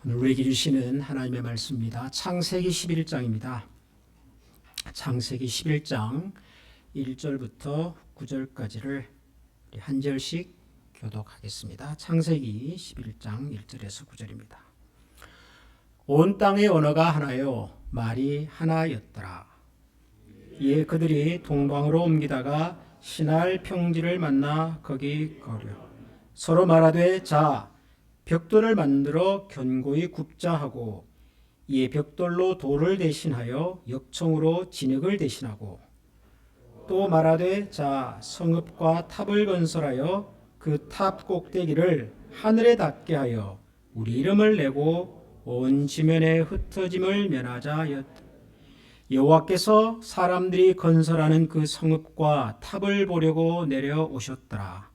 오늘 우리에게 주시는 하나님의 말씀입니다. 창세기 11장입니다. 창세기 11장 1절부터 9절까지를 한 절씩 교독하겠습니다. 창세기 11장 1절에서 9절입니다. 온 땅의 언어가 하나요 말이 하나였더라. 이에 그들이 동방으로 옮기다가 시날 평지를 만나 거기 거려 서로 말하되 자 벽돌을 만들어 견고히 굽자 하고 이에 벽돌로 돌을 대신하여 역청으로 진흙을 대신하고 또 말하되 자 성읍과 탑을 건설하여 그 탑 꼭대기를 하늘에 닿게 하여 우리 이름을 내고 온 지면에 흩어짐을 면하자 하였다. 여호와께서 사람들이 건설하는 그 성읍과 탑을 보려고 내려오셨더라.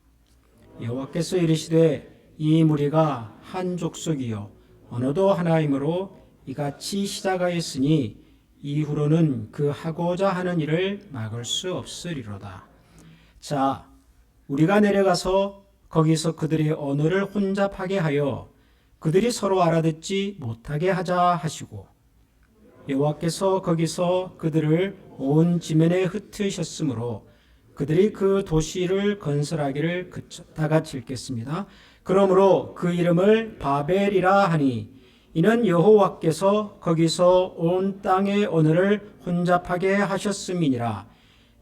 여호와께서 이르시되 이 무리가 한 족속이요 언어도 하나이므로 이같이 시작하였으니 이후로는 그 하고자 하는 일을 막을 수 없으리로다. 자, 우리가 내려가서 거기서 그들의 언어를 혼잡하게 하여 그들이 서로 알아듣지 못하게 하자 하시고 여호와께서 거기서 그들을 온 지면에 흩으셨으므로 그들이 그 도시를 건설하기를 다 같이 읽겠습니다. 그러므로 그 이름을 바벨이라 하니 이는 여호와께서 거기서 온 땅의 언어를 혼잡하게 하셨음이니라.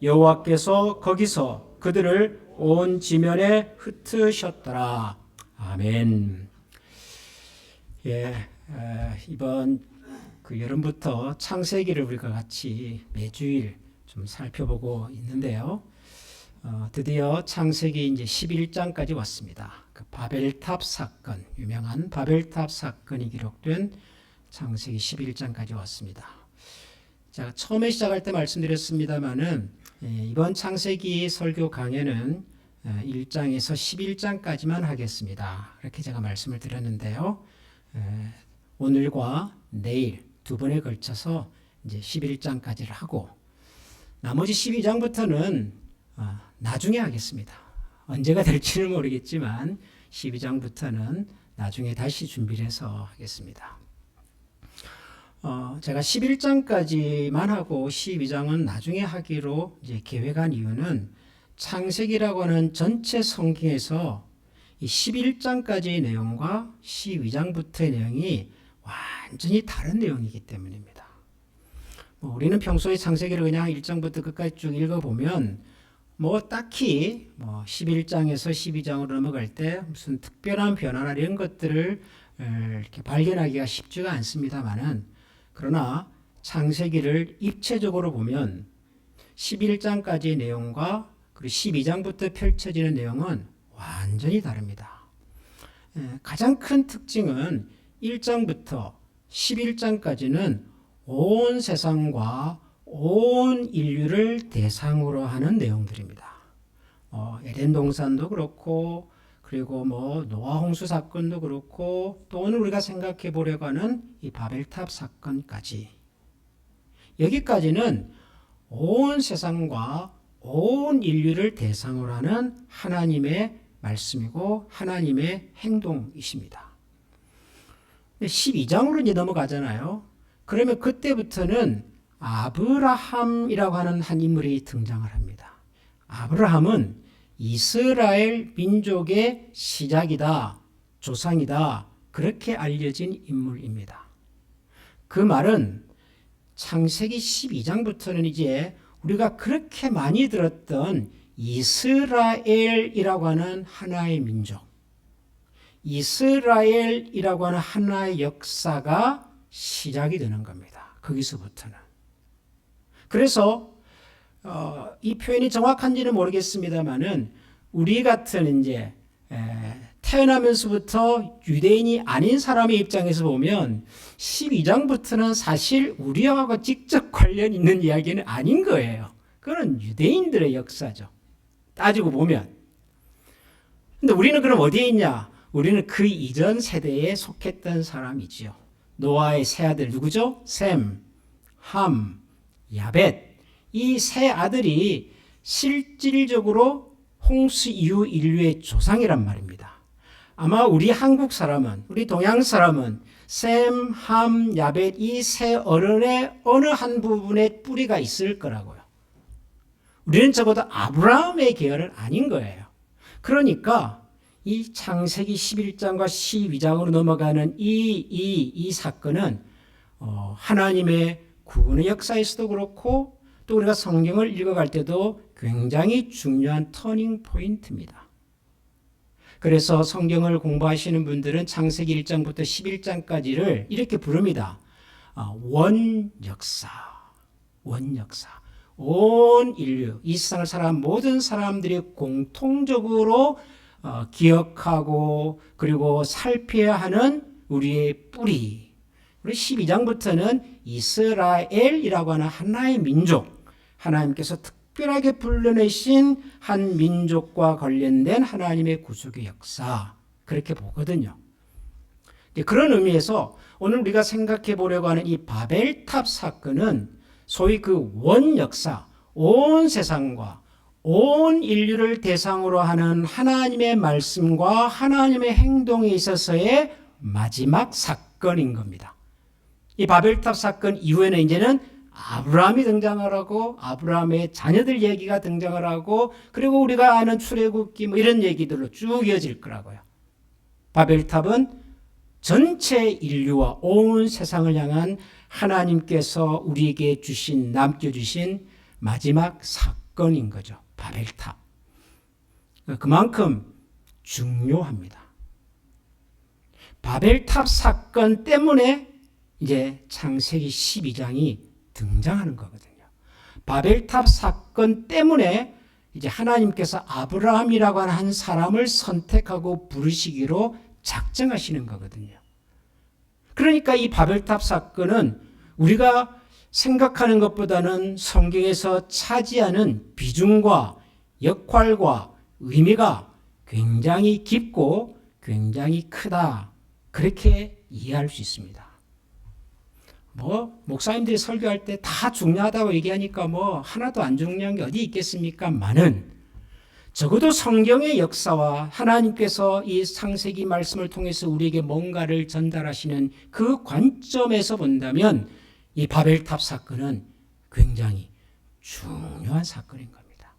여호와께서 거기서 그들을 온 지면에 흩으셨더라. 아멘. 이번 여름부터 창세기를 우리가 같이 매주일 좀 살펴보고 있는데요. 드디어 창세기 이제 11장까지 왔습니다. 그 바벨탑 사건, 유명한 바벨탑 사건이 기록된 창세기 11장까지 왔습니다. 제가 처음에 시작할 때 말씀드렸습니다만은 이번 창세기 설교 강해는 1장에서 11장까지만 하겠습니다. 이렇게 제가 말씀을 드렸는데요. 오늘과 내일 두 번에 걸쳐서 이제 11장까지를 하고 나머지 12장부터는 나중에 하겠습니다. 언제가 될지는 모르겠지만 12장부터는 나중에 다시 준비를 해서 하겠습니다. 제가 11장까지만 하고 12장은 나중에 하기로 이제 계획한 이유는 창세기라고 하는 전체 성경에서 이 11장까지의 내용과 12장부터의 내용이 완전히 다른 내용이기 때문입니다. 우리는 평소에 창세기를 그냥 1장부터 끝까지 쭉 읽어보면 딱히 11장에서 12장으로 넘어갈 때 무슨 특별한 변화나 이런 것들을 이렇게 발견하기가 쉽지가 않습니다만은 그러나 창세기를 입체적으로 보면 11장까지의 내용과 그리고 12장부터 펼쳐지는 내용은 완전히 다릅니다. 가장 큰 특징은 1장부터 11장까지는 온 세상과 온 인류를 대상으로 하는 내용들입니다. 에덴 동산도 그렇고 그리고 노아 홍수 사건도 그렇고 또 오늘 우리가 생각해 보려고 하는 이 바벨탑 사건까지 여기까지는 온 세상과 온 인류를 대상으로 하는 하나님의 말씀이고 하나님의 행동이십니다. 12장으로 이제 넘어가잖아요. 그러면 그때부터는 아브라함이라고 하는 한 인물이 등장을 합니다. 아브라함은 이스라엘 민족의 시작이다, 조상이다, 그렇게 알려진 인물입니다. 그 말은 창세기 12장부터는 이제 우리가 그렇게 많이 들었던 이스라엘이라고 하는 하나의 민족, 이스라엘이라고 하는 하나의 역사가 시작이 되는 겁니다. 거기서부터는. 그래서 이 표현이 정확한지는 모르겠습니다만은 우리 같은 이제 태어나면서부터 유대인이 아닌 사람의 입장에서 보면 12장부터는 사실 우리하고 직접 관련 있는 이야기는 아닌 거예요. 그건 유대인들의 역사죠. 따지고 보면. 근데 우리는 그럼 어디에 있냐? 우리는 그 이전 세대에 속했던 사람이지요. 노아의 세 아들 누구죠? 셈, 함, 야벳. 이 세 아들이 실질적으로 홍수 이후 인류의 조상이란 말입니다. 아마 우리 한국 사람은, 우리 동양 사람은 셈, 함, 야벳 이 세 어른의 어느 한 부분에 뿌리가 있을 거라고요. 우리는 적어도 아브라함의 계열은 아닌 거예요. 그러니까 이 창세기 11장과 12장으로 넘어가는 이 사건은 하나님의 구원의 역사에서도 그렇고 또 우리가 성경을 읽어갈 때도 굉장히 중요한 터닝 포인트입니다. 그래서 성경을 공부하시는 분들은 창세기 1장부터 11장까지를 이렇게 부릅니다. 원역사. 온 인류, 이 세상을 살아온 모든 사람들이 공통적으로 기억하고 그리고 살펴야 하는 우리의 뿌리. 우리 12장부터는 이스라엘이라고 하는 하나의 민족, 하나님께서 특별하게 불러내신 한 민족과 관련된 하나님의 구속의 역사, 그렇게 보거든요. 그런 의미에서 오늘 우리가 생각해 보려고 하는 이 바벨탑 사건은 소위 그 원역사, 온 세상과 온 인류를 대상으로 하는 하나님의 말씀과 하나님의 행동에 있어서의 마지막 사건인 겁니다. 이 바벨탑 사건 이후에는 이제는 아브라함이 등장을 하고 아브라함의 자녀들 얘기가 등장을 하고 그리고 우리가 아는 출애굽기 뭐 이런 얘기들로 쭉 이어질 거라고요. 바벨탑은 전체 인류와 온 세상을 향한 하나님께서 우리에게 남겨주신 마지막 사건인 거죠. 바벨탑. 그만큼 중요합니다. 바벨탑 사건 때문에 이제 창세기 12장이 등장하는 거거든요. 바벨탑 사건 때문에 이제 하나님께서 아브라함이라고 하는 한 사람을 선택하고 부르시기로 작정하시는 거거든요. 그러니까 이 바벨탑 사건은 우리가 생각하는 것보다는 성경에서 차지하는 비중과 역할과 의미가 굉장히 깊고 굉장히 크다. 그렇게 이해할 수 있습니다. 목사님들이 설교할 때 다 중요하다고 얘기하니까 하나도 안 중요한 게 어디 있겠습니까? 많은 적어도 성경의 역사와 하나님께서 이 창세기 말씀을 통해서 우리에게 뭔가를 전달하시는 그 관점에서 본다면 이 바벨탑 사건은 굉장히 중요한 사건인 겁니다.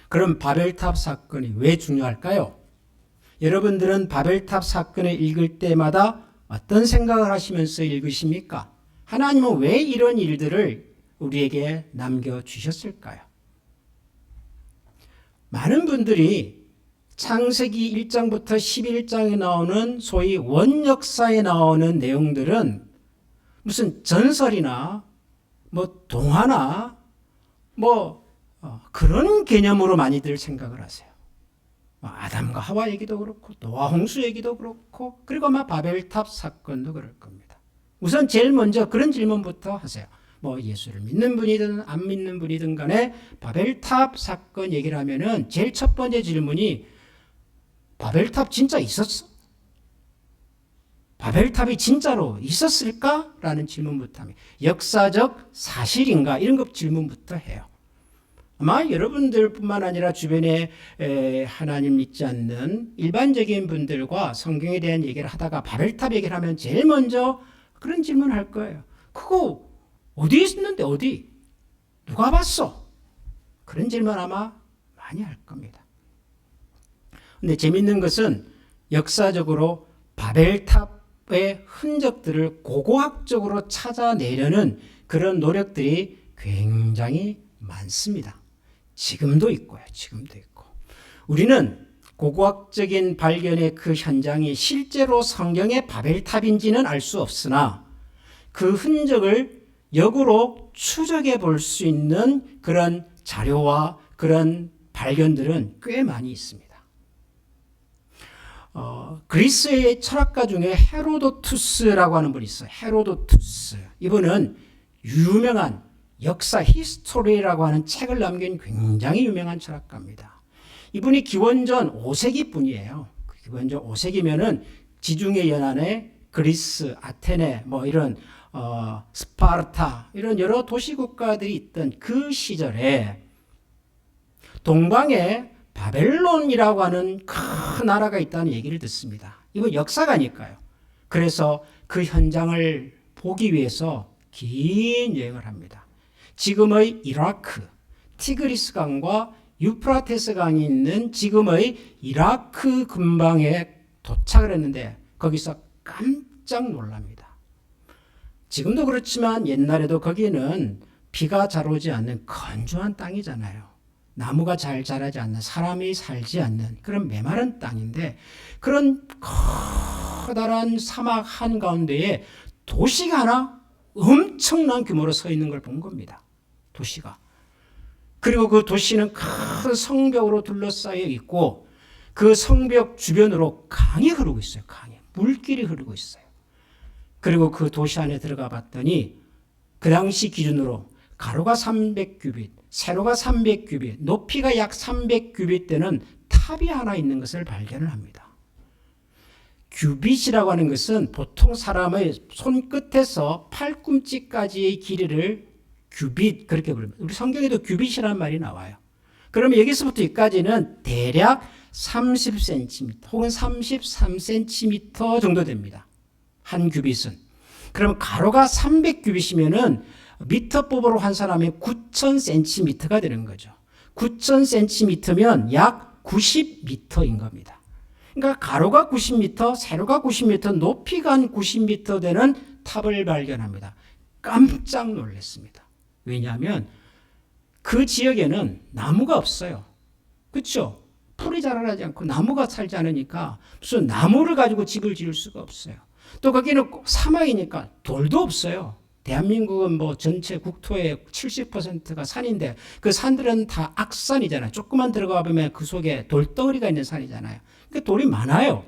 그럼 바벨탑 사건이 왜 중요할까요? 여러분들은 바벨탑 사건을 읽을 때마다 어떤 생각을 하시면서 읽으십니까? 하나님은 왜 이런 일들을 우리에게 남겨주셨을까요? 많은 분들이 창세기 1장부터 11장에 나오는 소위 원역사에 나오는 내용들은 무슨 전설이나 동화나 그런 개념으로 많이들 생각을 하세요. 아담과 하와 얘기도 그렇고 노아 홍수 얘기도 그렇고 그리고 바벨탑 사건도 그럴 겁니다. 우선 제일 먼저 그런 질문부터 하세요. 예수를 믿는 분이든 안 믿는 분이든 간에 바벨탑 사건 얘기를 하면은 제일 첫 번째 질문이 바벨탑 진짜 있었어? 바벨탑이 진짜로 있었을까? 라는 질문부터 합니다. 역사적 사실인가? 이런 것 질문부터 해요. 아마 여러분들뿐만 아니라 주변에 하나님 믿지 않는 일반적인 분들과 성경에 대한 얘기를 하다가 바벨탑 얘기를 하면 제일 먼저 그런 질문을 할 거예요. 그거 어디 있는데 어디? 누가 봤어? 그런 질문 아마 많이 할 겁니다. 근데 재밌는 것은 역사적으로 바벨탑의 흔적들을 고고학적으로 찾아내려는 그런 노력들이 굉장히 많습니다. 지금도 있고요. 지금도 있고. 우리는 고고학적인 발견의 그 현장이 실제로 성경의 바벨탑인지는 알 수 없으나 그 흔적을 역으로 추적해 볼 수 있는 그런 자료와 그런 발견들은 꽤 많이 있습니다. 그리스의 철학가 중에 헤로도투스라고 하는 분이 있어요. 헤로도투스. 이분은 유명한 역사 히스토리라고 하는 책을 남긴 굉장히 유명한 철학가입니다. 이분이 기원전 5세기 분이에요. 기원전 5세기면은 지중해 연안에 그리스, 아테네, 이런 스파르타 이런 여러 도시 국가들이 있던 그 시절에 동방에 바벨론이라고 하는 큰 나라가 있다는 얘기를 듣습니다. 이건 역사가니까요. 그래서 그 현장을 보기 위해서 긴 여행을 합니다. 지금의 이라크, 티그리스 강과 유프라테스 강이 있는 지금의 이라크 근방에 도착을 했는데 거기서 깜짝 놀랍니다. 지금도 그렇지만 옛날에도 거기는 비가 잘 오지 않는 건조한 땅이잖아요. 나무가 잘 자라지 않는, 사람이 살지 않는 그런 메마른 땅인데 그런 커다란 사막 한가운데에 도시가 하나 엄청난 규모로 서 있는 걸 본 겁니다. 도시가. 그리고 그 도시는 큰 성벽으로 둘러싸여 있고 그 성벽 주변으로 강이 흐르고 있어요. 강이. 물길이 흐르고 있어요. 그리고 그 도시 안에 들어가 봤더니 그 당시 기준으로 가로가 300규빗, 세로가 300규빗, 높이가 약 300규빗 되는 탑이 하나 있는 것을 발견을 합니다. 규빗이라고 하는 것은 보통 사람의 손끝에서 팔꿈치까지의 길이를 규빗 그렇게 부릅니다. 우리 성경에도 규빗이라는 말이 나와요. 그러면 여기서부터 여기까지는 대략 30cm 혹은 33cm 정도 됩니다. 한 규빗은. 그러면 가로가 300규빗이면은 미터법으로 환산하면 9,000cm가 되는 거죠. 9,000cm면 약 90m인 겁니다. 그러니까 가로가 90m, 세로가 90m, 높이가 한 90m 되는 탑을 발견합니다. 깜짝 놀랐습니다. 왜냐하면 그 지역에는 나무가 없어요. 그렇죠? 풀이 자라지 않고 나무가 살지 않으니까 무슨 나무를 가지고 집을 지을 수가 없어요. 또 거기는 사막이니까 돌도 없어요. 대한민국은 뭐 전체 국토의 70%가 산인데 그 산들은 다 악산이잖아요. 조금만 들어가 보면 그 속에 돌덩어리가 있는 산이잖아요. 그러니까 돌이 많아요.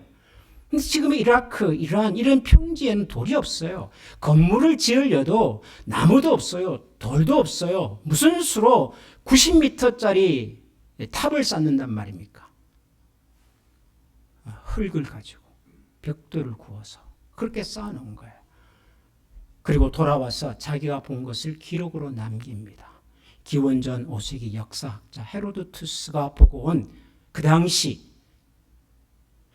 근데 지금 이라크, 이란 이런 평지에는 돌이 없어요. 건물을 지으려도 나무도 없어요. 돌도 없어요. 무슨 수로 90m짜리 탑을 쌓는단 말입니까? 흙을 가지고 벽돌을 구워서 그렇게 쌓아놓은 거예요. 그리고 돌아와서 자기가 본 것을 기록으로 남깁니다. 기원전 5세기 역사학자 헤로도투스가 보고 온 그 당시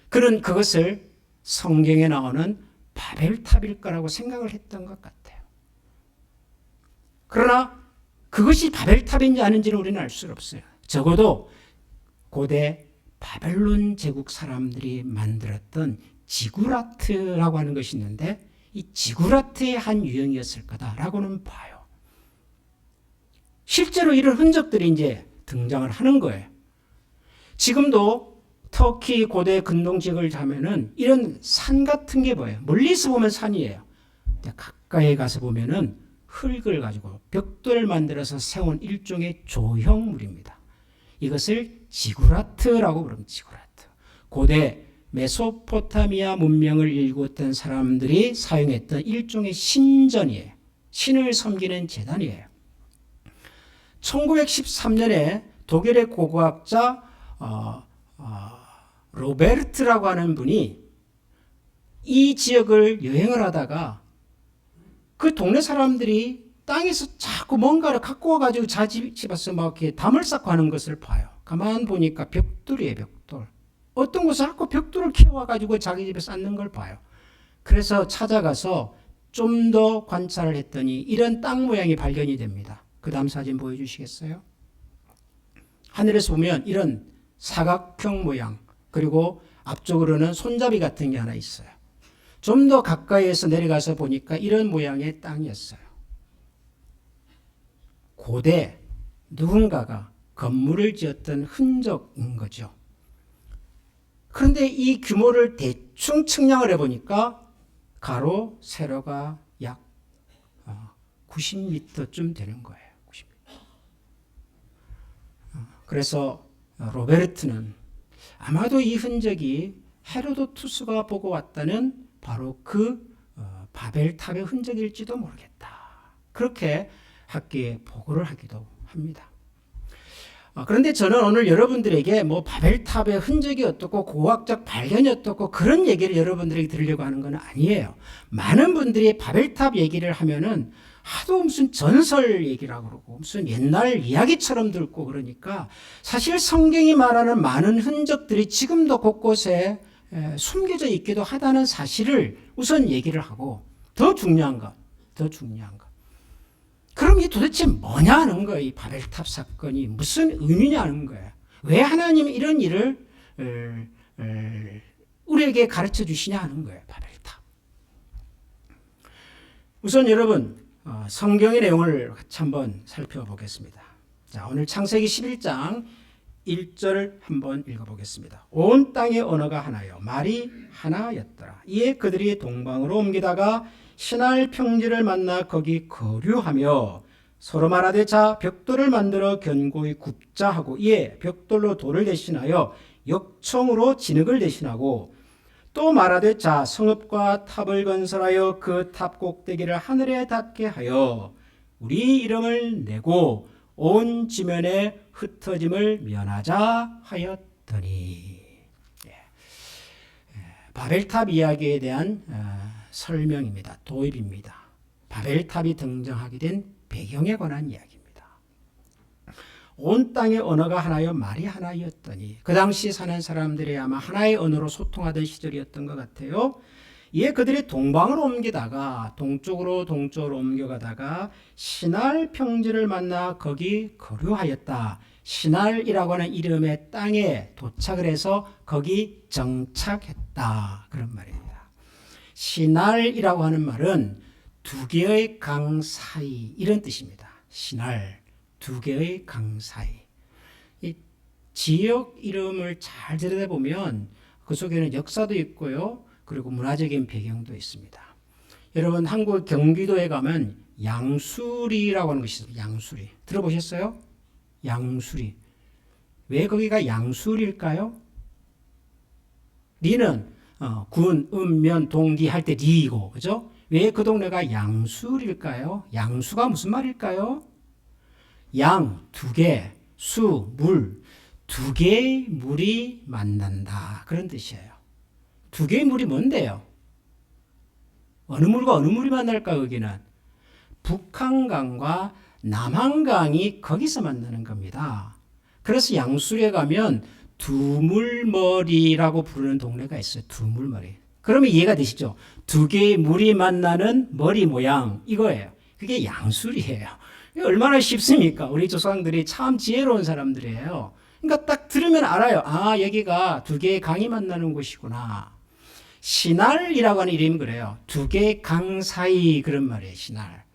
그는 그것을 성경에 나오는 바벨탑일 거라고 생각을 했던 것 같아요. 그러나 그것이 바벨탑인지 아닌지는 우리는 알 수 없어요. 적어도 고대 바벨론 제국 사람들이 만들었던 지구라트라고 하는 것이 있는데 이 지구라트의 한 유형이었을 거다라고는 봐요. 실제로 이런 흔적들이 이제 등장을 하는 거예요. 지금도 터키 고대 근동지역을 가면은 이런 산 같은 게 보여요. 멀리서 보면 산이에요. 근데 가까이 가서 보면은 흙을 가지고 벽돌을 만들어서 세운 일종의 조형물입니다. 이것을 지구라트라고 부릅니다. 지구라트. 고대 메소포타미아 문명을 일구었던 사람들이 사용했던 일종의 신전이에요. 신을 섬기는 제단이에요. 1913년에 독일의 고고학자 로베르트라고 하는 분이 이 지역을 여행을 하다가 그 동네 사람들이 땅에서 자꾸 뭔가를 갖고 와가지고 자기 집에서 막 이렇게 담을 쌓고 하는 것을 봐요. 가만 보니까 벽돌이에요, 벽돌. 어떤 곳에 자꾸 벽돌을 키워가지고 자기 집에 쌓는 걸 봐요. 그래서 찾아가서 좀 더 관찰을 했더니 이런 땅 모양이 발견이 됩니다. 그 다음 사진 보여주시겠어요? 하늘에서 보면 이런 사각형 모양 그리고 앞쪽으로는 손잡이 같은 게 하나 있어요. 좀 더 가까이에서 내려가서 보니까 이런 모양의 땅이었어요. 고대 누군가가 건물을 지었던 흔적인 거죠. 그런데 이 규모를 대충 측량을 해보니까 가로, 세로가 약 90m쯤 되는 거예요. 90m. 그래서 로베르트는 아마도 이 흔적이 헤로도투스가 보고 왔다는 바로 그 바벨탑의 흔적일지도 모르겠다. 그렇게 학계에 보고를 하기도 합니다. 그런데 저는 오늘 여러분들에게 뭐 바벨탑의 흔적이 어떻고 고고학적 발견이 어떻고 그런 얘기를 여러분들에게 드리려고 하는 건 아니에요. 많은 분들이 바벨탑 얘기를 하면은 하도 무슨 전설 얘기라고 그러고 무슨 옛날 이야기처럼 듣고 그러니까 사실 성경이 말하는 많은 흔적들이 지금도 곳곳에 숨겨져 있기도 하다는 사실을 우선 얘기를 하고 더 중요한 것. 그럼 이 도대체 뭐냐 하는 거예요. 이 바벨탑 사건이 무슨 의미냐 하는 거예요. 왜 하나님이 이런 일을 우리에게 가르쳐 주시냐 하는 거예요. 바벨탑. 우선 여러분 성경의 내용을 같이 한번 살펴보겠습니다. 자, 오늘 창세기 11장 1절 한번 읽어보겠습니다. 온 땅의 언어가 하나요 말이 하나였더라. 이에 그들이 동방으로 옮기다가 신할 평지를 만나 거기 거류하며 서로 말하되 자 벽돌을 만들어 견고히 굽자 하고 이에 벽돌로 돌을 대신하여 역청으로 진흙을 대신하고 또 말하되 자 성읍과 탑을 건설하여 그 탑 꼭대기를 하늘에 닿게 하여 우리 이름을 내고 온 지면에 흩어짐을 면하자 하였더니. 바벨탑 이야기에 대한 설명입니다. 도입입니다. 바벨탑이 등장하게 된 배경에 관한 이야기입니다. 온 땅의 언어가 하나요 말이 하나였더니 그 당시 사는 사람들이 아마 하나의 언어로 소통하던 시절이었던 것 같아요. 이에 그들이 동방으로 옮기다가 동쪽으로 옮겨가다가 신할 평지를 만나 거기 거류하였다. 신할이라고 하는 이름의 땅에 도착을 해서 거기 정착했다. 그런 말입니다. 신할이라고 하는 말은 두 개의 강 사이 이런 뜻입니다. 신할, 두 개의 강 사이. 이 지역 이름을 잘 들여다보면 그 속에는 역사도 있고요. 그리고 문화적인 배경도 있습니다. 여러분 한국 경기도에 가면 양수리라고 하는 것이 있습니다. 양수리. 들어보셨어요? 양수리. 왜 거기가 양수리일까요? 리는 군, 면, 동리 할 때 리이고 그죠? 왜 그 동네가 양수리일까요? 양수가 무슨 말일까요? 양, 두 개, 수, 물, 두 개의 물이 만난다. 그런 뜻이에요. 두 개의 물이 뭔데요? 어느 물과 어느 물이 만날까 여기는? 북한강과 남한강이 거기서 만나는 겁니다. 그래서 양수리에 가면 두물머리라고 부르는 동네가 있어요. 두물머리. 그러면 이해가 되시죠? 두 개의 물이 만나는 머리 모양 이거예요. 그게 양수리예요. 얼마나 쉽습니까? 우리 조상들이 참 지혜로운 사람들이에요. 그러니까 딱 들으면 알아요. 아, 여기가 두 개의 강이 만나는 곳이구나. 신할이라고 하는 이름이 그래요. 두 개의 강 사이 그런 말이에요. 신할.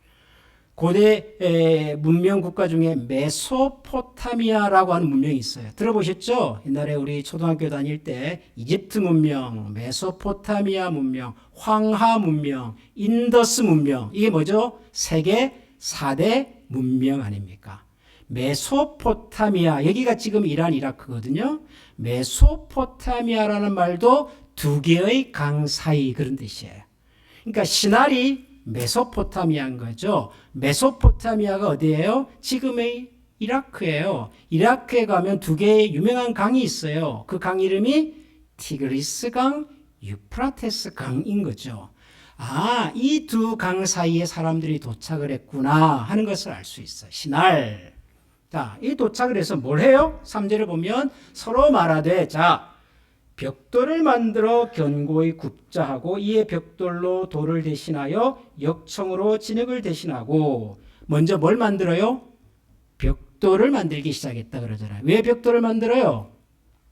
고대 문명 국가 중에 메소포타미아라고 하는 문명이 있어요. 들어보셨죠? 옛날에 우리 초등학교 다닐 때 이집트 문명, 메소포타미아 문명, 황하 문명, 인더스 문명 이게 뭐죠? 세계 4대 문명 아닙니까? 메소포타미아 여기가 지금 이란 이라크거든요. 메소포타미아라는 말도 두 개의 강 사이 그런 뜻이에요. 그러니까 신할이 메소포타미아인 거죠. 메소포타미아가 어디예요? 지금의 이라크예요. 이라크에 가면 두 개의 유명한 강이 있어요. 그 강 이름이 티그리스 강, 유프라테스 강인 거죠. 아, 이 두 강 사이에 사람들이 도착을 했구나 하는 것을 알 수 있어요. 신할. 자, 이 도착을 해서 뭘 해요? 3절을 보면 서로 말하되 자 벽돌을 만들어 견고히 굽자 하고 이에 벽돌로 돌을 대신하여 역청으로 진흙을 대신하고 먼저 뭘 만들어요? 벽돌을 만들기 시작했다 그러잖아요. 왜 벽돌을 만들어요?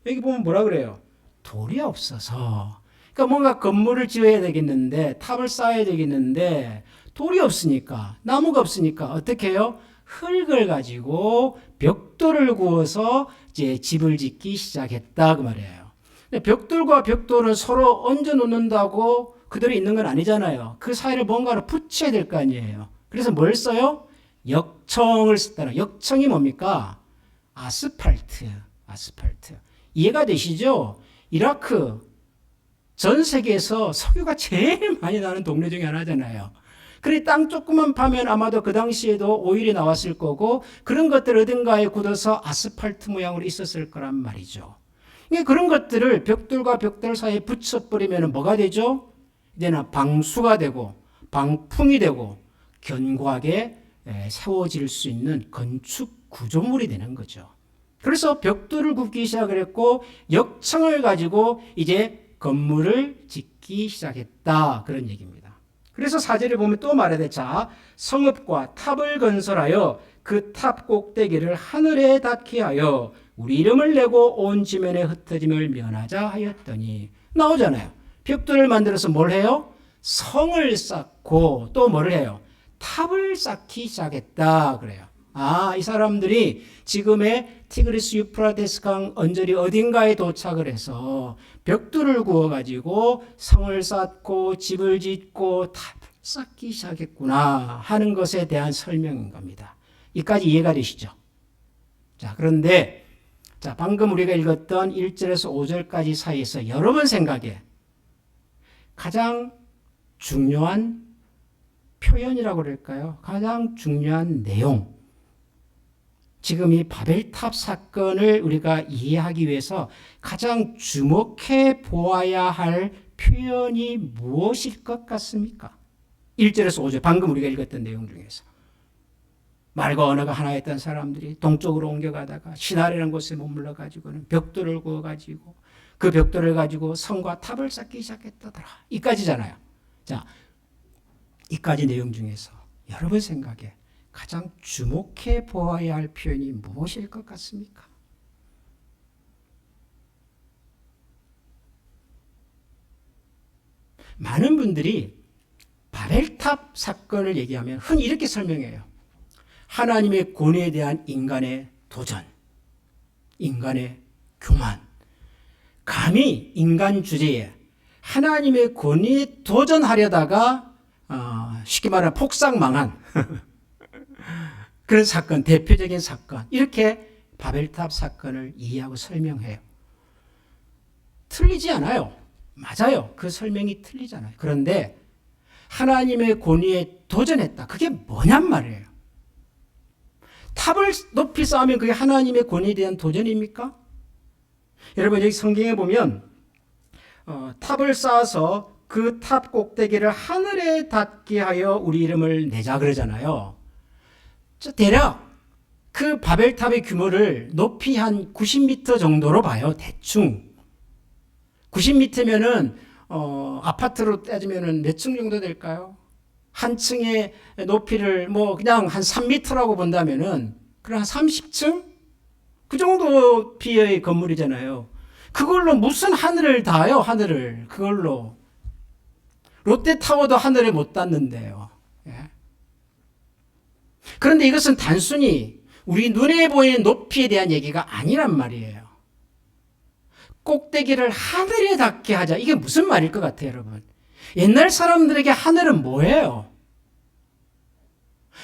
여기 보면 뭐라 그래요? 돌이 없어서. 그러니까 뭔가 건물을 지어야 되겠는데 탑을 쌓아야 되겠는데 돌이 없으니까 나무가 없으니까 어떻게 해요? 흙을 가지고 벽돌을 구워서 이제 집을 짓기 시작했다 그 말이에요. 벽돌과 벽돌은 서로 얹어 놓는다고 그대로 있는 건 아니잖아요. 그 사이를 뭔가를 붙여야 될 거 아니에요. 그래서 뭘 써요? 역청을 썼다는. 역청이 뭡니까? 아스팔트. 이해가 되시죠? 이라크 전 세계에서 석유가 제일 많이 나는 동네 중에 하나잖아요. 그래 땅 조금만 파면 아마도 그 당시에도 오일이 나왔을 거고 그런 것들 어딘가에 굳어서 아스팔트 모양으로 있었을 거란 말이죠. 그런 것들을 벽돌과 벽돌 사이에 붙여버리면 뭐가 되죠? 이제는 방수가 되고 방풍이 되고 견고하게 세워질 수 있는 건축 구조물이 되는 거죠. 그래서 벽돌을 굽기 시작을 했고 역청을 가지고 이제 건물을 짓기 시작했다. 그런 얘기입니다. 그래서 4절에 보면 또 말해야 돼. 자, 성읍과 탑을 건설하여 그 탑 꼭대기를 하늘에 닿게 하여 우리 이름을 내고 온 지면에 흩어짐을 면하자 하였더니 나오잖아요. 벽돌을 만들어서 뭘 해요? 성을 쌓고 또 뭐를 해요? 탑을 쌓기 시작했다. 그래요. 아, 이 사람들이 지금의 티그리스 유프라테스 강 언저리 어딘가에 도착을 해서 벽돌을 구워가지고 성을 쌓고 집을 짓고 탑을 쌓기 시작했구나 하는 것에 대한 설명인 겁니다. 이까지 이해가 되시죠? 자, 그런데 자, 방금 우리가 읽었던 1절에서 5절까지 사이에서 여러분 생각에 가장 중요한 표현이라고 그럴까요? 가장 중요한 내용. 지금 이 바벨탑 사건을 우리가 이해하기 위해서 가장 주목해 보아야 할 표현이 무엇일 것 같습니까? 1절에서 5절, 방금 우리가 읽었던 내용 중에서. 말과 언어가 하나였던 사람들이 동쪽으로 옮겨가다가 시나라는 곳에 머물러 가지고는 벽돌을 구워 가지고 그 벽돌을 가지고 성과 탑을 쌓기 시작했다더라. 이까지잖아요. 자, 이까지 내용 중에서 여러분 생각에 가장 주목해 보아야 할 표현이 무엇일 것 같습니까? 많은 분들이 바벨탑 사건을 얘기하면 흔히 이렇게 설명해요. 하나님의 권위에 대한 인간의 도전, 인간의 교만, 감히 인간 주제에 하나님의 권위에 도전하려다가 쉽게 말하면 폭삭망한 그런 사건, 대표적인 사건, 이렇게 바벨탑 사건을 이해하고 설명해요. 틀리지 않아요. 맞아요. 그 설명이 틀리잖아요. 그런데 하나님의 권위에 도전했다. 그게 뭐냔 말이에요. 탑을 높이 쌓으면 그게 하나님의 권위에 대한 도전입니까? 여러분 여기 성경에 보면 탑을 쌓아서 그 탑 꼭대기를 하늘에 닿게 하여 우리 이름을 내자 그러잖아요. 대략 그 바벨탑의 규모를 높이 한 90m 정도로 봐요. 대충 90m면은 아파트로 따지면은 몇 층 정도 될까요? 한 층의 높이를 뭐 그냥 한 3m라고 본다면은 그럼 한 30층? 그 정도 높이의 건물이잖아요. 그걸로 무슨 하늘을 닿아요? 하늘을 그걸로 롯데타워도 하늘에 못 닿는데요. 예. 그런데 이것은 단순히 우리 눈에 보이는 높이에 대한 얘기가 아니란 말이에요. 꼭대기를 하늘에 닿게 하자. 이게 무슨 말일 것 같아요, 여러분? 옛날 사람들에게 하늘은 뭐예요?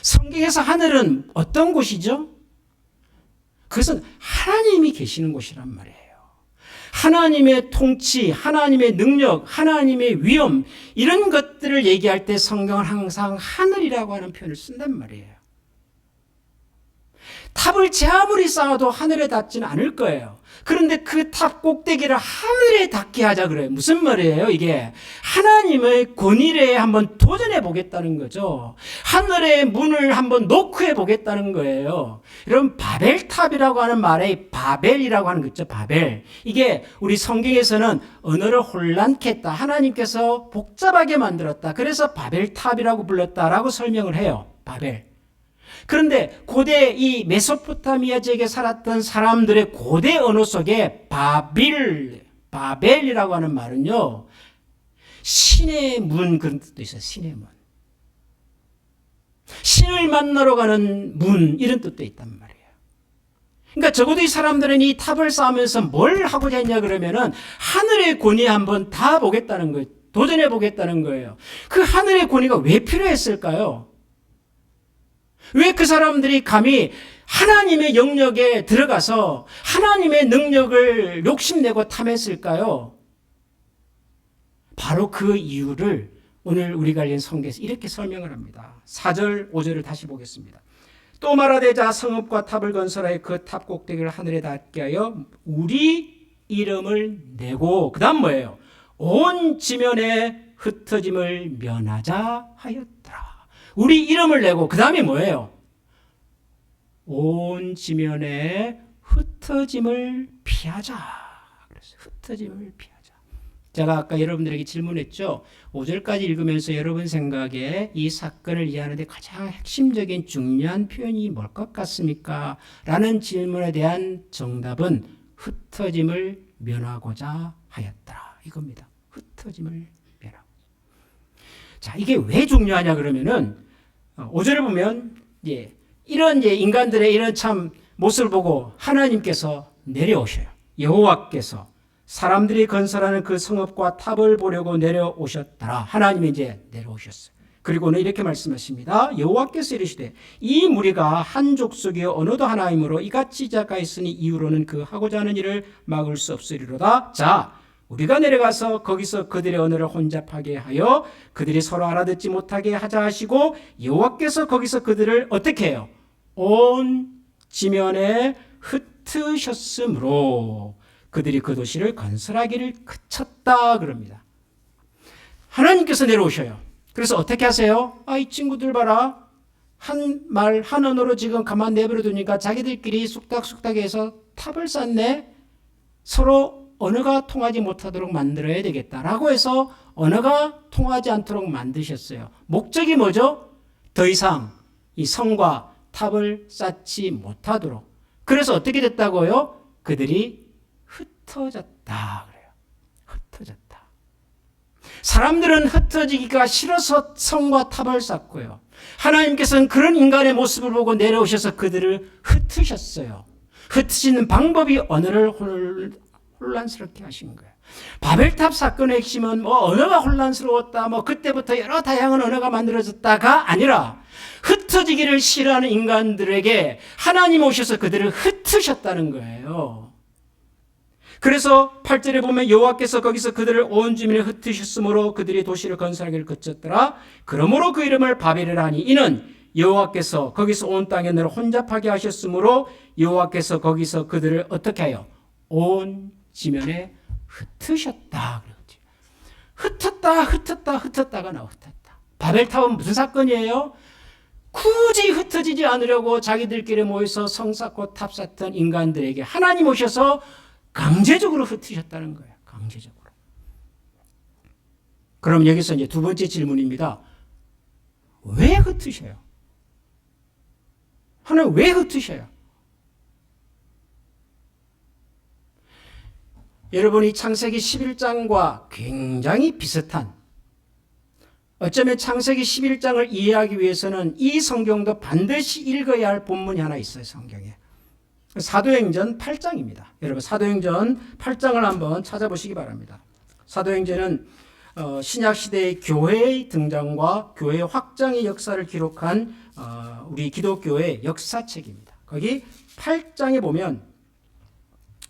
성경에서 하늘은 어떤 곳이죠? 그것은 하나님이 계시는 곳이란 말이에요. 하나님의 통치, 하나님의 능력, 하나님의 위엄, 이런 것들을 얘기할 때 성경은 항상 하늘이라고 하는 표현을 쓴단 말이에요. 탑을 제 아무리 쌓아도 하늘에 닿지는 않을 거예요. 그런데 그 탑 꼭대기를 하늘에 닿게 하자 그래요. 무슨 말이에요? 이게 하나님의 권위에 한번 도전해 보겠다는 거죠. 하늘의 문을 한번 노크해 보겠다는 거예요. 여러분 바벨탑이라고 하는 말에 바벨이라고 하는 거 있죠. 바벨. 이게 우리 성경에서는 언어를 혼란케 했다. 하나님께서 복잡하게 만들었다. 그래서 바벨탑이라고 불렀다라고 설명을 해요. 바벨. 그런데 고대 이 메소포타미아 지역에 살았던 사람들의 고대 언어 속에 바벨이라고 하는 말은요, 신의 문 그런 뜻도 있어요. 신의 문. 신을 만나러 가는 문 이런 뜻도 있단 말이에요. 그러니까 적어도 이 사람들은 이 탑을 쌓으면서 뭘 하고자 했냐 그러면은 하늘의 권위에 한번 다 보겠다는 거예요. 도전해 보겠다는 거예요. 그 하늘의 권위가 왜 필요했을까요? 왜 그 사람들이 감히 하나님의 영역에 들어가서 하나님의 능력을 욕심내고 탐했을까요? 바로 그 이유를 오늘 우리가 읽은 성경에서 이렇게 설명을 합니다. 4절, 5절을 다시 보겠습니다. 또 말하되자 성읍과 탑을 건설하여 그 탑 꼭대기를 하늘에 닿게 하여 우리 이름을 내고 그 다음 뭐예요? 온 지면에 흩어짐을 면하자 하였더라. 우리 이름을 내고 그 다음에 뭐예요? 온 지면에 흩어짐을 피하자. 그래서 흩어짐을 피하자. 제가 아까 여러분들에게 질문했죠. 5절까지 읽으면서 여러분 생각에 이 사건을 이해하는데 가장 핵심적인 중요한 표현이 뭘 것 같습니까? 라는 질문에 대한 정답은 흩어짐을 면하고자 하였더라. 이겁니다. 흩어짐을 면하고. 자, 이게 왜 중요하냐 그러면은 5절을 보면 이런 인간들의 이런 참 모습을 보고 하나님께서 내려오셔요. 여호와께서 사람들이 건설하는 그 성읍과 탑을 보려고 내려오셨더라. 하나님이 이제 내려오셨어요. 그리고는 이렇게 말씀하십니다. 여호와께서 이르시되 이 무리가 한 족속이요 언어도 하나이므로 이같이 작아있으니 이후로는 그 하고자 하는 일을 막을 수 없으리로다. 자, 우리가 내려가서 거기서 그들의 언어를 혼잡하게 하여 그들이 서로 알아듣지 못하게 하자 하시고 여호와께서 거기서 그들을 어떻게 해요? 온 지면에 흩으셨으므로 그들이 그 도시를 건설하기를 그쳤다 그럽니다. 하나님께서 내려오셔요. 그래서 어떻게 하세요? 이 친구들 봐라. 한 말, 한 언어로 지금 가만 내버려 두니까 자기들끼리 쑥닥쑥닥해서 탑을 쌓네. 서로 언어가 통하지 못하도록 만들어야 되겠다라고 해서 언어가 통하지 않도록 만드셨어요. 목적이 뭐죠? 더 이상 이 성과 탑을 쌓지 못하도록. 그래서 어떻게 됐다고요? 그들이 흩어졌다 그래요. 흩어졌다. 사람들은 흩어지기가 싫어서 성과 탑을 쌓고요. 하나님께서는 그런 인간의 모습을 보고 내려오셔서 그들을 흩으셨어요. 흩으시는 방법이 언어를 혼란스럽게 하신 거예요. 바벨탑 사건의 핵심은 언어가 혼란스러웠다. 그때부터 여러 다양한 언어가 만들어졌다가 아니라 흩어지기를 싫어하는 인간들에게 하나님 오셔서 그들을 흩으셨다는 거예요. 그래서 8절에 보면 여호와께서 거기서 그들을 온 주민에 흩으셨으므로 그들이 도시를 건설하기를 그쳤더라. 그러므로 그 이름을 바벨이라 하니 이는 여호와께서 거기서 온 땅에 너를 혼잡하게 하셨으므로 여호와께서 거기서 그들을 어떻게 하여? 온 지면에 흩으셨다. 흩었다가 나와. 흩었다. 바벨탑은 무슨 사건이에요? 굳이 흩어지지 않으려고 자기들끼리 모여서 성 쌓고 탑 쌓던 인간들에게 하나님 오셔서 강제적으로 흩으셨다는 거예요. 강제적으로. 그럼 여기서 이제 두 번째 질문입니다. 왜 흩으셔요? 하나님 왜 흩으셔요? 여러분이 창세기 11장과 굉장히 비슷한, 어쩌면 창세기 11장을 이해하기 위해서는 이 성경도 반드시 읽어야 할 본문이 하나 있어요. 성경에. 사도행전 8장입니다. 여러분 사도행전 8장을 한번 찾아보시기 바랍니다. 사도행전은 신약시대의 교회의 등장과 교회 확장의 역사를 기록한 우리 기독교의 역사책입니다. 거기 8장에 보면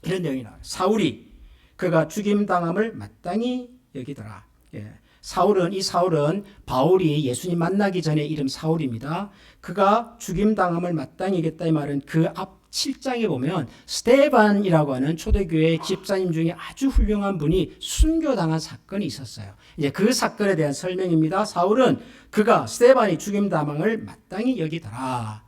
이런 내용이 나와요. 사울이 그가 죽임당함을 마땅히 여기더라. 이 사울은 바울이 예수님 만나기 전에 이름 사울입니다. 그가 죽임당함을 마땅히 여겼다 이 말은 그 앞 7장에 보면 스데반이라고 하는 초대교회 집사님 중에 아주 훌륭한 분이 순교당한 사건이 있었어요. 이제 그 사건에 대한 설명입니다. 사울은 그가 스데반이 죽임당함을 마땅히 여기더라.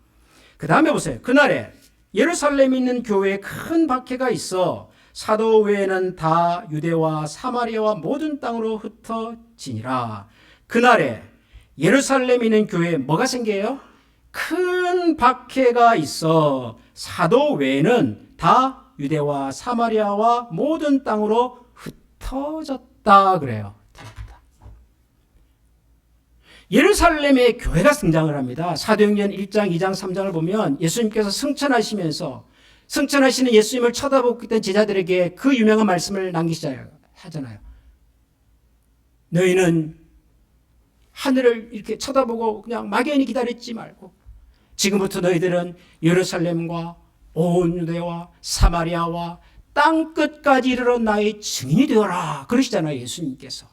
그 다음에 보세요. 그날에 예루살렘에 있는 교회에 큰 박해가 있어 사도 외에는 다 유대와 사마리아와 모든 땅으로 흩어지니라. 그날에 예루살렘에 있는 교회에 뭐가 생겨요? 큰 박해가 있어 사도 외에는 다 유대와 사마리아와 모든 땅으로 흩어졌다 그래요. 예루살렘에 교회가 등장을 합니다. 사도행전 1장, 2장, 3장을 보면 예수님께서 승천하시면서 승천하시는 예수님을 쳐다보고 있던 제자들에게 그 유명한 말씀을 남기시잖아요. 너희는 하늘을 이렇게 쳐다보고 그냥 막연히 기다리지 말고 지금부터 너희들은 예루살렘과 온 유대와 사마리아와 땅끝까지 이르러 나의 증인이 되어라. 그러시잖아요. 예수님께서.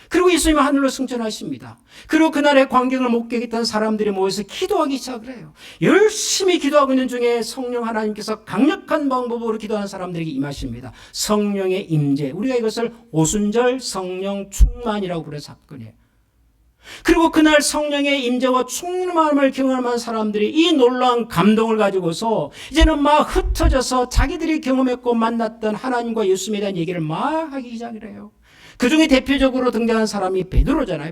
그리고 예수님은 하늘로 승천하십니다. 그리고 그날의 광경을 목격했던 사람들이 모여서 기도하기 시작을 해요. 열심히 기도하고 있는 중에 성령 하나님께서 강력한 방법으로 기도하는 사람들에게 임하십니다. 성령의 임재. 우리가 이것을 오순절 성령 충만이라고 부르는 사건이에요. 그리고 그날 성령의 임재와 충만함을 경험한 사람들이 이 놀라운 감동을 가지고서 이제는 막 흩어져서 자기들이 경험했고 만났던 하나님과 예수님에 대한 얘기를 막 하기 시작을 해요. 그 중에 대표적으로 등장한 사람이 베드로잖아요.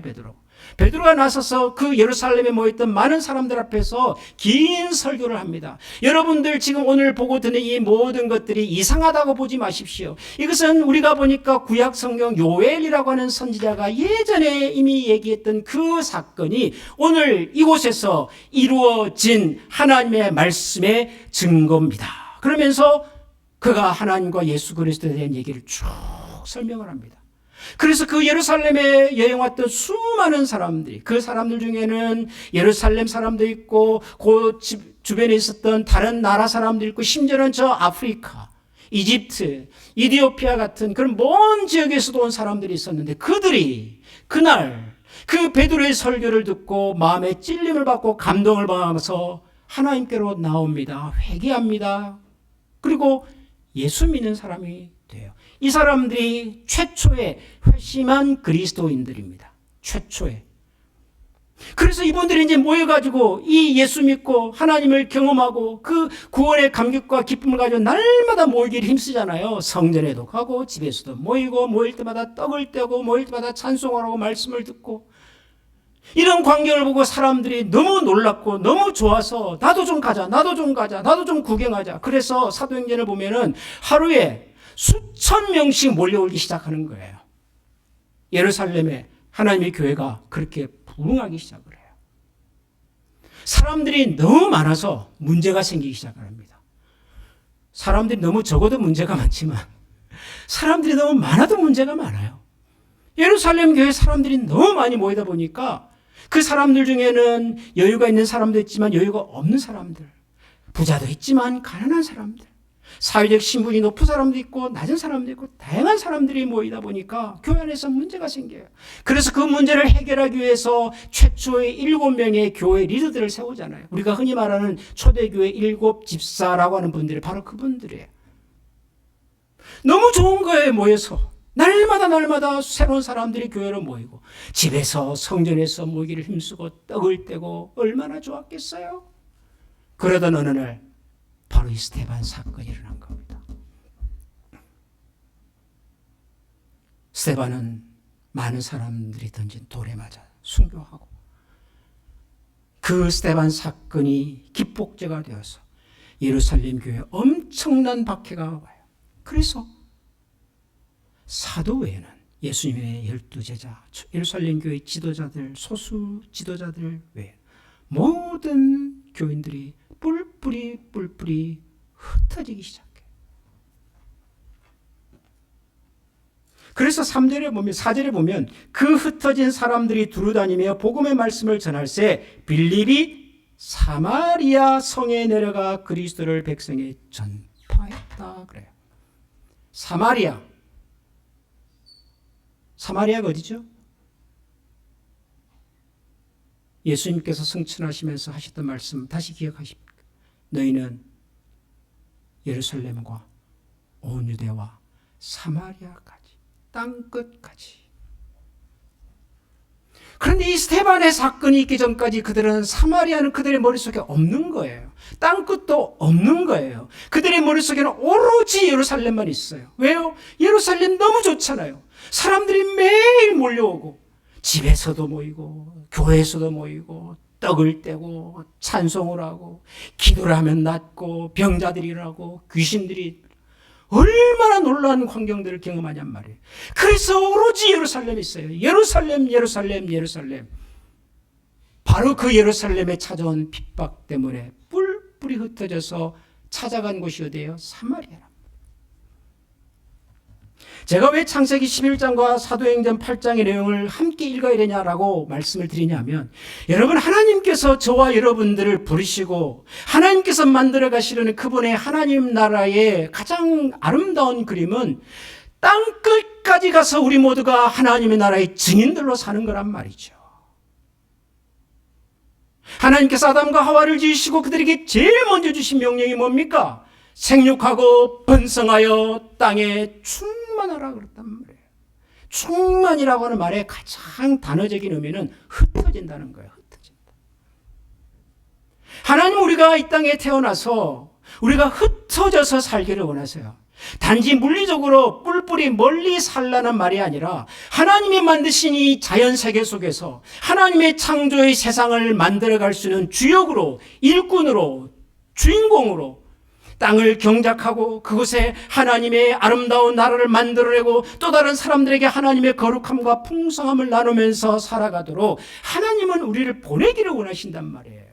베드로가 나서서 그 예루살렘에 모였던 많은 사람들 앞에서 긴 설교를 합니다. 여러분들 지금 오늘 보고 듣는 이 모든 것들이 이상하다고 보지 마십시오. 이것은 우리가 보니까 구약 성경 요엘이라고 하는 선지자가 예전에 이미 얘기했던 그 사건이 오늘 이곳에서 이루어진 하나님의 말씀의 증거입니다. 그러면서 그가 하나님과 예수 그리스도에 대한 얘기를 쭉 설명을 합니다. 그래서 그 예루살렘에 여행 왔던 수많은 사람들이, 그 사람들 중에는 예루살렘 사람도 있고 그 주변에 있었던 다른 나라 사람도 있고 심지어는 저 아프리카, 이집트, 이디오피아 같은 그런 먼 지역에서도 온 사람들이 있었는데 그들이 그날 그 베드로의 설교를 듣고 마음에 찔림을 받고 감동을 받아서 하나님께로 나옵니다. 회개합니다. 그리고 예수 믿는 사람이 돼요. 이 사람들이 최초의 회심한 그리스도인들입니다. 최초의. 그래서 이분들이 이제 모여가지고 이 예수 믿고 하나님을 경험하고 그 구원의 감격과 기쁨을 가지고 날마다 모이기를 힘쓰잖아요. 성전에도 가고 집에서도 모이고 모일 때마다 떡을 떼고 모일 때마다 찬송을 하고 말씀을 듣고 이런 광경을 보고 사람들이 너무 놀랍고 너무 좋아서 나도 좀 가자, 나도 좀 가자, 나도 좀 구경하자. 그래서 사도행전을 보면은 하루에 수천 명씩 몰려오기 시작하는 거예요. 예루살렘에 하나님의 교회가 그렇게 부흥하기 시작을 해요. 사람들이 너무 많아서 문제가 생기기 시작합니다. 사람들이 너무 적어도 문제가 많지만 사람들이 너무 많아도 문제가 많아요. 예루살렘 교회 사람들이 너무 많이 모이다 보니까 그 사람들 중에는 여유가 있는 사람도 있지만 여유가 없는 사람들, 부자도 있지만 가난한 사람들, 사회적 신분이 높은 사람도 있고 낮은 사람도 있고 다양한 사람들이 모이다 보니까 교회 안에서 문제가 생겨요. 그래서 그 문제를 해결하기 위해서 최초의 7명의 교회 리더들을 세우잖아요. 우리가 흔히 말하는 초대교회 7 집사라고 하는 분들이 바로 그분들이에요. 너무 좋은 거예요. 모여서 날마다 새로운 사람들이 교회로 모이고 집에서 성전에서 모이기를 힘쓰고 떡을 떼고 얼마나 좋았겠어요. 그러던 어느 날 바로 이 스데반 사건이 일어난 겁니다. 스데반은 많은 사람들이 던진 돌에 맞아 순교하고 그 스데반 사건이 기폭제가 되어서 예루살렘 교회에 엄청난 박해가 와요. 그래서 사도 외에는 예수님의 12제자, 예루살렘 교회 지도자들, 소수 지도자들 외에 모든 교인들이 뿔뿔이 흩어지기 시작해요. 그래서 4절에 보면 그 흩어진 사람들이 두루다니며 복음의 말씀을 전할새 빌립이 사마리아 성에 내려가 그리스도를 백성에 전파했다 그래요. 사마리아가 어디죠? 예수님께서 승천하시면서 하셨던 말씀 다시 기억하십니까? 너희는 예루살렘과 온 유대와 사마리아까지 땅끝까지. 그런데 이 스데반의 사건이 있기 전까지 그들은 사마리아는 그들의 머릿속에 없는 거예요. 땅끝도 없는 거예요. 그들의 머릿속에는 오로지 예루살렘만 있어요. 왜요? 예루살렘 너무 좋잖아요. 사람들이 매일 몰려오고 집에서도 모이고 교회에서도 모이고 떡을 떼고 찬송을 하고 기도를 하면 낫고 병자들이 일어나고 귀신들이 얼마나 놀라운 광경들을 경험하냔 말이에요. 그래서 오로지 예루살렘에 있어요. 예루살렘. 바로 그 예루살렘에 찾아온 핍박 때문에 뿔뿔이 흩어져서 찾아간 곳이 어디예요? 사마리아랍니다. 제가 왜 창세기 11장과 사도행전 8장의 내용을 함께 읽어야 되냐라고 말씀을 드리냐면 여러분 하나님께서 저와 여러분들을 부르시고 하나님께서 만들어 가시려는 그분의 하나님 나라의 가장 아름다운 그림은 땅끝까지 가서 우리 모두가 하나님의 나라의 증인들로 사는 거란 말이죠. 하나님께서 아담과 하와를 지으시고 그들에게 제일 먼저 주신 명령이 뭡니까? 생육하고 번성하여 땅에 충만하라 그랬단 말이에요. 충만이라고 하는 말의 가장 단어적인 의미는 흩어진다는 거예요. 흩어진다. 하나님 우리가 이 땅에 태어나서 우리가 흩어져서 살기를 원하세요. 단지 물리적으로 뿔뿔이 멀리 살라는 말이 아니라 하나님이 만드신 이 자연세계 속에서 하나님의 창조의 세상을 만들어갈 수 있는 주역으로, 일꾼으로, 주인공으로 땅을 경작하고 그곳에 하나님의 아름다운 나라를 만들어내고 또 다른 사람들에게 하나님의 거룩함과 풍성함을 나누면서 살아가도록 하나님은 우리를 보내기를 원하신단 말이에요.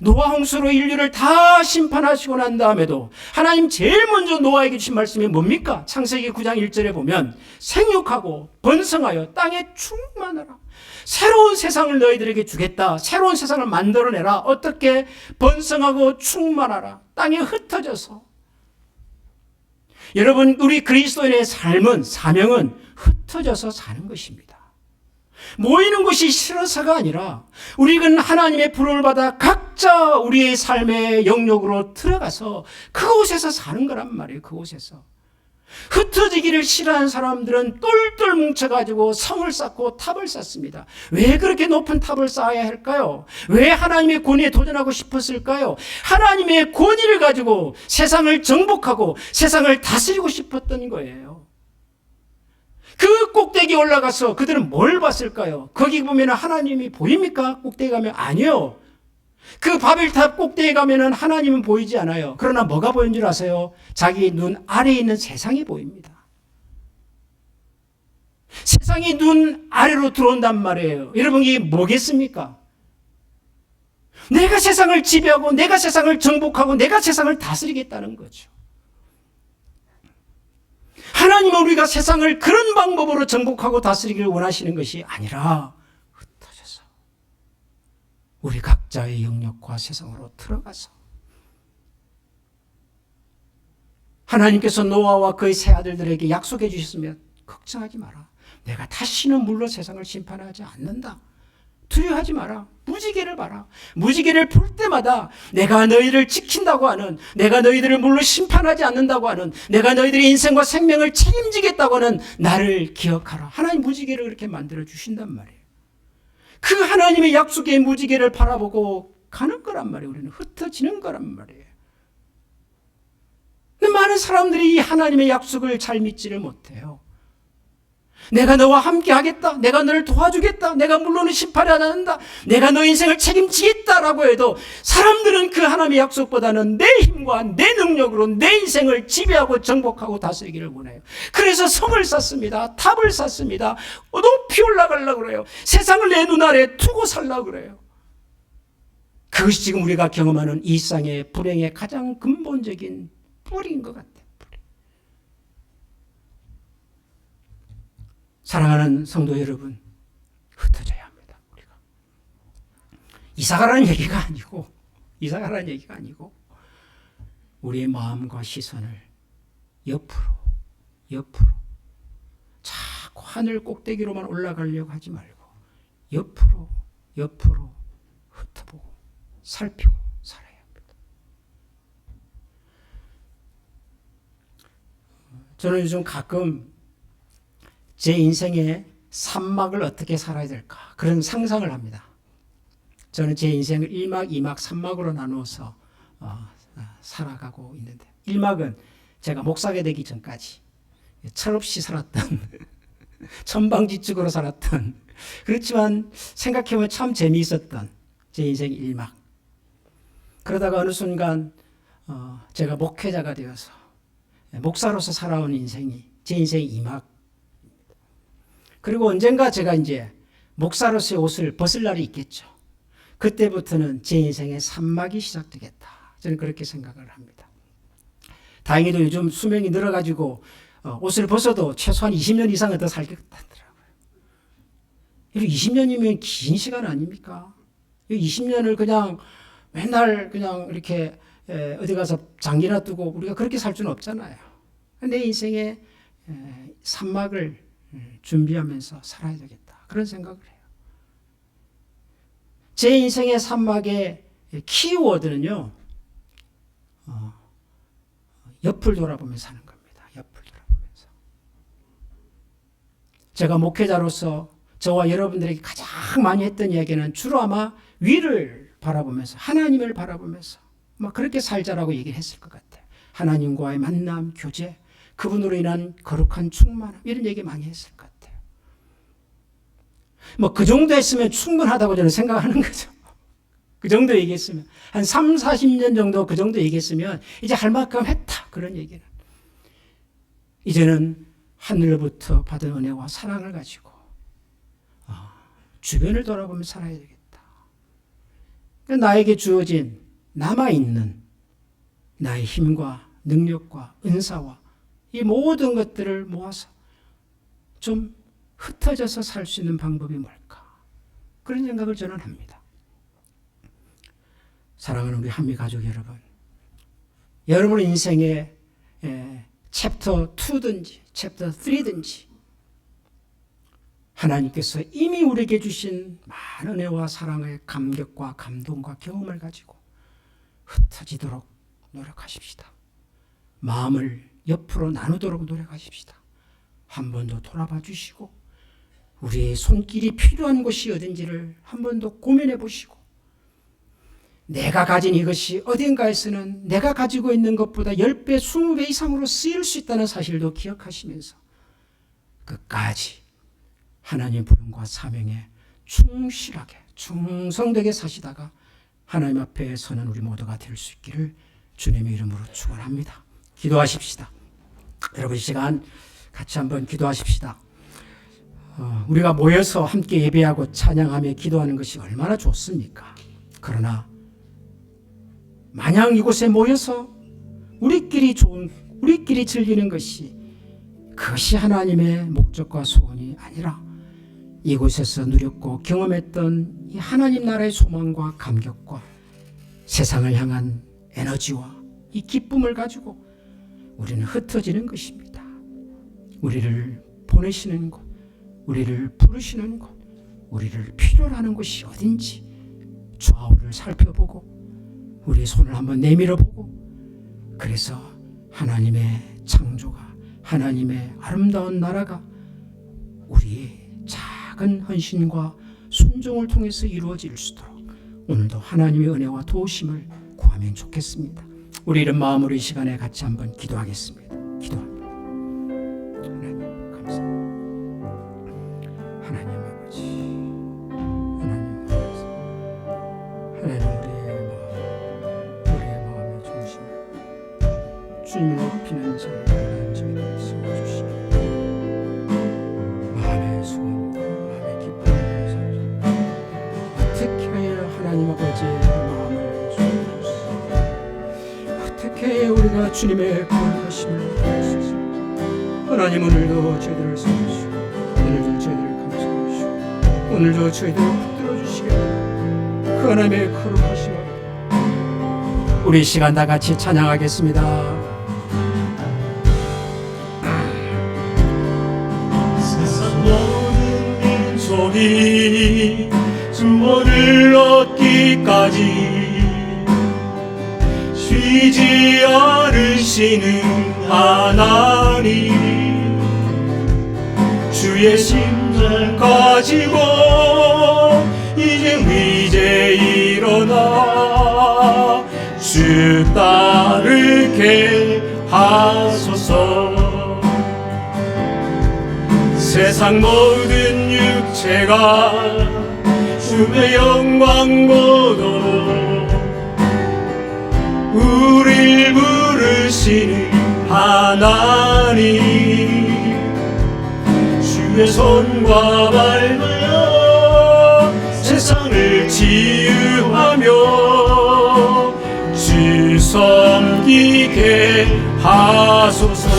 노아 홍수로 인류를 다 심판하시고 난 다음에도 하나님 제일 먼저 노아에게 주신 말씀이 뭡니까? 창세기 9장 1절에 보면 생육하고 번성하여 땅에 충만하라. 새로운 세상을 너희들에게 주겠다. 새로운 세상을 만들어내라. 어떻게? 번성하고 충만하라. 땅에 흩어져서. 여러분, 우리 그리스도인의 삶은, 사명은 흩어져서 사는 것입니다. 모이는 것이 싫어서가 아니라 우리는 하나님의 부름을 받아 각자 우리의 삶의 영역으로 들어가서 그곳에서 사는 거란 말이에요. 그곳에서. 흩어지기를 싫어하는 사람들은 똘똘 뭉쳐가지고 성을 쌓고 탑을 쌓습니다. 왜 그렇게 높은 탑을 쌓아야 할까요? 왜 하나님의 권위에 도전하고 싶었을까요? 하나님의 권위를 가지고 세상을 정복하고 세상을 다스리고 싶었던 거예요. 그 꼭대기에 올라가서 그들은 뭘 봤을까요? 거기 보면 하나님이 보입니까? 꼭대기 가면 아니요. 그 바벨탑 꼭대기에 가면 하나님은 보이지 않아요. 그러나 뭐가 보이는 줄 아세요? 자기 눈 아래에 있는 세상이 보입니다. 세상이 눈 아래로 들어온단 말이에요. 여러분, 이게 뭐겠습니까? 내가 세상을 지배하고 내가 세상을 정복하고 내가 세상을 다스리겠다는 거죠. 하나님은 우리가 세상을 그런 방법으로 정복하고 다스리기를 원하시는 것이 아니라 흩어져서 우리 각자의 영역과 세상으로 들어가서 하나님께서 노아와 그의 세 아들들에게 약속해 주셨으면 걱정하지 마라. 내가 다시는 물로 세상을 심판하지 않는다. 두려워하지 마라. 무지개를 봐라. 무지개를 볼 때마다 내가 너희를 지킨다고 하는, 내가 너희들을 물로 심판하지 않는다고 하는, 내가 너희들의 인생과 생명을 책임지겠다고 하는 나를 기억하라. 하나님 무지개를 그렇게 만들어 주신단 말이에요. 그 하나님의 약속의 무지개를 바라보고 가는 거란 말이에요. 우리는 흩어지는 거란 말이에요. 근데 많은 사람들이 이 하나님의 약속을 잘 믿지를 못해요. 내가 너와 함께 하겠다. 내가 너를 도와주겠다. 내가 물론은 심판하지 않는다. 내가 너 인생을 책임지겠다라고 해도 사람들은 그 하나님의 약속보다는 내 힘과 내 능력으로 내 인생을 지배하고 정복하고 다스리기를 원해요. 그래서 성을 쌓습니다. 탑을 쌓습니다. 높이 올라가려고 그래요. 세상을 내 눈 아래에 두고 살려고 그래요. 그것이 지금 우리가 경험하는 일상의 불행의 가장 근본적인 뿌리인 것 같아요. 사랑하는 성도 여러분, 흩어져야 합니다. 우리가 이사가라는 얘기가 아니고 우리의 마음과 시선을 옆으로 자꾸 하늘 꼭대기로만 올라가려고 하지 말고 옆으로 흩어보고 살피고 살아야 합니다. 저는 요즘 가끔 제 인생의 산막을 어떻게 살아야 될까 그런 상상을 합니다. 저는 제 인생을 1막, 2막, 3막으로 나누어서 살아가고 있는데 1막은 제가 목사가 되기 전까지 철없이 살았던 천방지축으로 살았던 그렇지만 생각해보면 참 재미있었던 제 인생 1막. 그러다가 어느 순간 제가 목회자가 되어서 목사로서 살아온 인생이 제 인생 2막. 그리고 언젠가 제가 이제 목사로서의 옷을 벗을 날이 있겠죠. 그때부터는 제 인생의 3막이 시작되겠다. 저는 그렇게 생각을 합니다. 다행히도 요즘 수명이 늘어가지고 옷을 벗어도 최소한 20년 이상은 더 살겠다더라고요. 20년이면 긴 시간 아닙니까? 20년을 그냥 맨날 그냥 이렇게 어디 가서 장기나 두고 우리가 그렇게 살 수는 없잖아요. 내 인생의 3막을 준비하면서 살아야 되겠다. 그런 생각을 해요. 제 인생의 산막의 키워드는요. 옆을 돌아보면서 사는 겁니다. 옆을 돌아보면서. 제가 목회자로서 저와 여러분들에게 가장 많이 했던 이야기는 주로 아마 위를 바라보면서 하나님을 바라보면서 막 그렇게 살자라고 얘기를 했을 것 같아요. 하나님과의 만남, 교제, 그분으로 인한 거룩한 충만함, 이런 얘기 많이 했을 것 같아요. 뭐 그 정도 했으면 충분하다고 저는 생각하는 거죠. 그 정도 얘기했으면 한 3, 40년 정도 그 정도 얘기했으면 이제 할 만큼 했다, 그런 얘기는. 이제는 하늘로부터 받은 은혜와 사랑을 가지고 주변을 돌아보며 살아야 되겠다. 나에게 주어진 남아있는 나의 힘과 능력과 은사와 이 모든 것들을 모아서 좀 흩어져서 살 수 있는 방법이 뭘까? 그런 생각을 저는 합니다. 사랑하는 우리 한미 가족 여러분, 여러분 인생의 챕터 2든지 챕터 3든지 하나님께서 이미 우리에게 주신 많은 은혜와 사랑의 감격과 감동과 경험을 가지고 흩어지도록 노력하십시다. 마음을 옆으로 나누도록 노력하십시다. 한 번 더 돌아봐 주시고 우리의 손길이 필요한 곳이 어딘지를 한 번 더 고민해 보시고 내가 가진 이것이 어딘가에서는 내가 가지고 있는 것보다 10배, 20배 이상으로 쓰일 수 있다는 사실도 기억하시면서 끝까지 하나님의 부름과 사명에 충실하게 충성되게 사시다가 하나님 앞에 서는 우리 모두가 될 수 있기를 주님의 이름으로 축원합니다. 기도하십시다. 여러분 이 시간 같이 한번 기도하십시다. 우리가 모여서 함께 예배하고 찬양하며 기도하는 것이 얼마나 좋습니까? 그러나 마냥 이곳에 모여서 우리끼리 즐기는 것이 그것이 하나님의 목적과 소원이 아니라 이곳에서 누렸고 경험했던 이 하나님 나라의 소망과 감격과 세상을 향한 에너지와 이 기쁨을 가지고 우리는 흩어지는 것입니다. 우리를 보내시는 곳, 우리를 부르시는 곳, 우리를 필요로 하는 곳이 어딘지 좌우를 살펴보고 우리의 손을 한번 내밀어 보고 그래서 하나님의 창조가 하나님의 아름다운 나라가 우리의 작은 헌신과 순종을 통해서 이루어질 수 있도록 오늘도 하나님의 은혜와 도우심을 구하면 좋겠습니다. 우리 이런 마음으로 이 시간에 같이 한번 기도하겠습니다. 기도합니다. 하나님 감사합니다. 하나님 아버지, 하나님 아버지, 하나님 우리의 마음의 중심을 주님을 높이는 자리 하나님 저희를 세워주시고 마음의 소원과 마음의 기쁨을 살려주시고 어떻게 해야 하나님 아버지의 마음을 주시옵소서. 어떻게 해야 우리가 주님의 거룩하심을 느낄 수 있습니까? 하나님 오늘도 저희들을 세워주시고 오늘도 저희들을 감사해 주시고 오늘도 저희들을 붙들어 주시게 그 하나님의 거룩하심을 우리 시간 다 같이 찬양하겠습니다. 세상 모든 민족이 구원을 얻기까지 쉬지 않으시는 하나님 주의 심장 가지고 이제 일어나 주 따르게 하소서. 세상 모든 육체가 주의 영광 보도록 우릴 부르시는 하나님 주의 손과 발하여 세상을 치유하며 주 섬기게 하소서.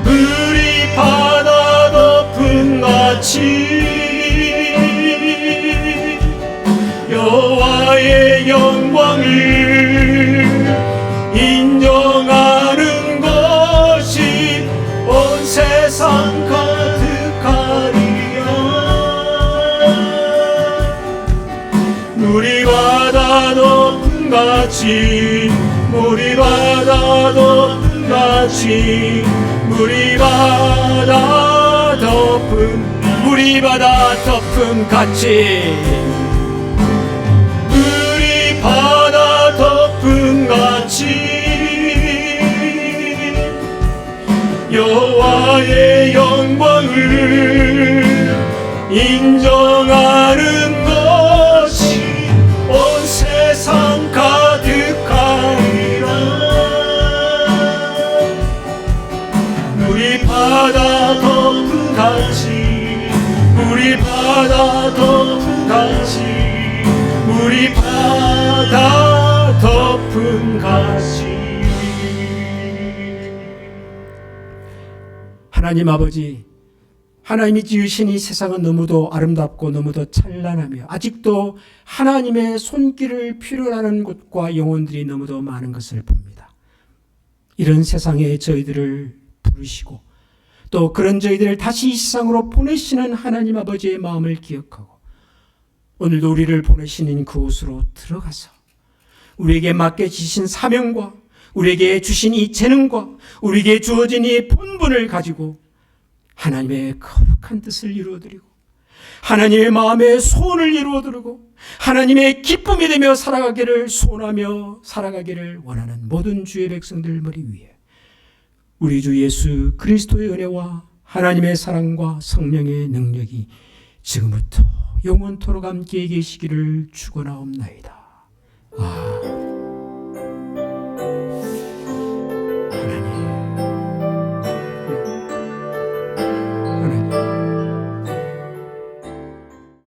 우리 바다 덮음 같이 여호와의 영광을 인정하는 것이 온 세상 가득하리라. 우리 바다 덮음 같이 우리 바다 덮음 같이 우리 바다 덮음 우리 바다 덮음 같이 우리 바다 덮음 같이 여호와의 영광을 인정하는 것이 온 세상 가득하리라. 물이 바다 덮은 같이 물이 바다 덮은 같이 물이 바다 덮은 같이. 하나님 아버지, 하나님이 지으신 이 세상은 너무도 아름답고 너무도 찬란하며 아직도 하나님의 손길을 필요로 하는 곳과 영혼들이 너무도 많은 것을 봅니다. 이런 세상에 저희들을 부르시고 또 그런 저희들을 다시 이 세상으로 보내시는 하나님 아버지의 마음을 기억하고 오늘도 우리를 보내시는 그곳으로 들어가서 우리에게 맡겨주신 사명과 우리에게 주신 이 재능과 우리에게 주어진 이 본분을 가지고 하나님의 거룩한 뜻을 이루어드리고 하나님의 마음의 소원을 이루어드리고 하나님의 기쁨이 되며 살아가기를 소원하며 살아가기를 원하는 모든 주의 백성들 머리 위에 우리 주 예수 그리스도의 은혜와 하나님의 사랑과 성령의 능력이 지금부터 영원토록 함께 계시기를 축원하옵나이다. 아멘.